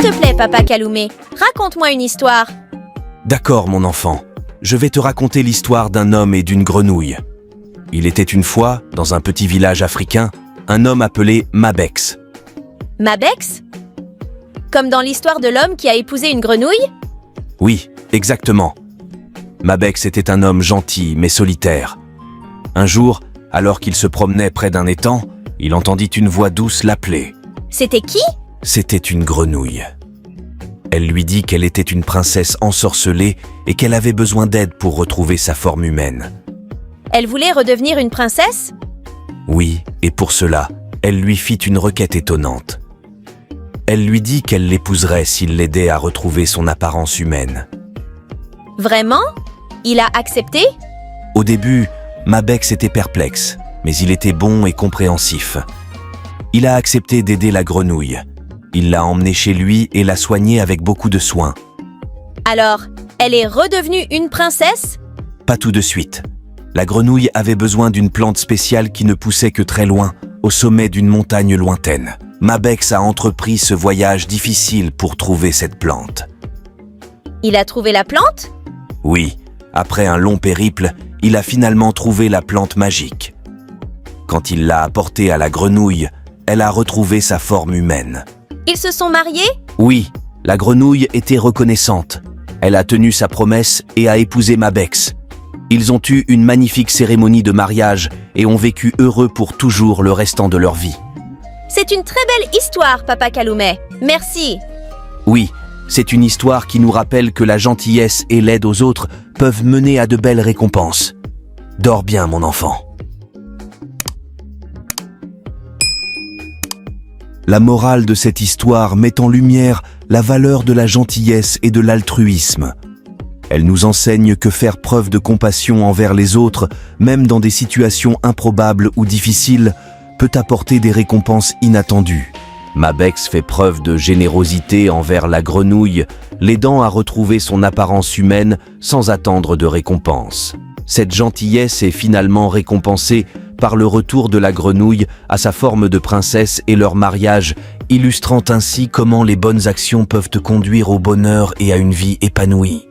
te plaît, Papa Kaloumé, raconte-moi une histoire. D'accord, mon enfant. Je vais te raconter l'histoire d'un homme et d'une grenouille. Il était une fois, dans un petit village africain, un homme appelé Mabex. Mabex? Comme dans l'histoire de l'homme qui a épousé une grenouille? Oui, exactement. Mabex était un homme gentil mais solitaire. Un jour, alors qu'il se promenait près d'un étang, il entendit une voix douce l'appeler. C'était qui? C'était une grenouille. Elle lui dit qu'elle était une princesse ensorcelée et qu'elle avait besoin d'aide pour retrouver sa forme humaine. Elle voulait redevenir une princesse? Oui, et pour cela, elle lui fit une requête étonnante. Elle lui dit qu'elle l'épouserait s'il l'aidait à retrouver son apparence humaine. Vraiment? Il a accepté? Au début, Mabex était perplexe, mais il était bon et compréhensif. Il a accepté d'aider la grenouille. Il l'a emmenée chez lui et l'a soignée avec beaucoup de soin. Alors, elle est redevenue une princesse? Pas tout de suite. La grenouille avait besoin d'une plante spéciale qui ne poussait que très loin, au sommet d'une montagne lointaine. Mabex a entrepris ce voyage difficile pour trouver cette plante. Il a trouvé la plante? Oui, après un long périple, il a finalement trouvé la plante magique. Quand il l'a apportée à la grenouille, elle a retrouvé sa forme humaine. Ils se sont mariés? Oui, la grenouille était reconnaissante. Elle a tenu sa promesse et a épousé Mabex. Ils ont eu une magnifique cérémonie de mariage et ont vécu heureux pour toujours le restant de leur vie. C'est une très belle histoire, Papa Kaloumé. Merci. Oui, c'est une histoire qui nous rappelle que la gentillesse et l'aide aux autres peuvent mener à de belles récompenses. Dors bien, mon enfant. La morale de cette histoire met en lumière la valeur de la gentillesse et de l'altruisme. Elle nous enseigne que faire preuve de compassion envers les autres, même dans des situations improbables ou difficiles, peut apporter des récompenses inattendues. Mabex fait preuve de générosité envers la grenouille, l'aidant à retrouver son apparence humaine sans attendre de récompense. Cette gentillesse est finalement récompensée par le retour de la grenouille à sa forme de princesse et leur mariage, illustrant ainsi comment les bonnes actions peuvent te conduire au bonheur et à une vie épanouie.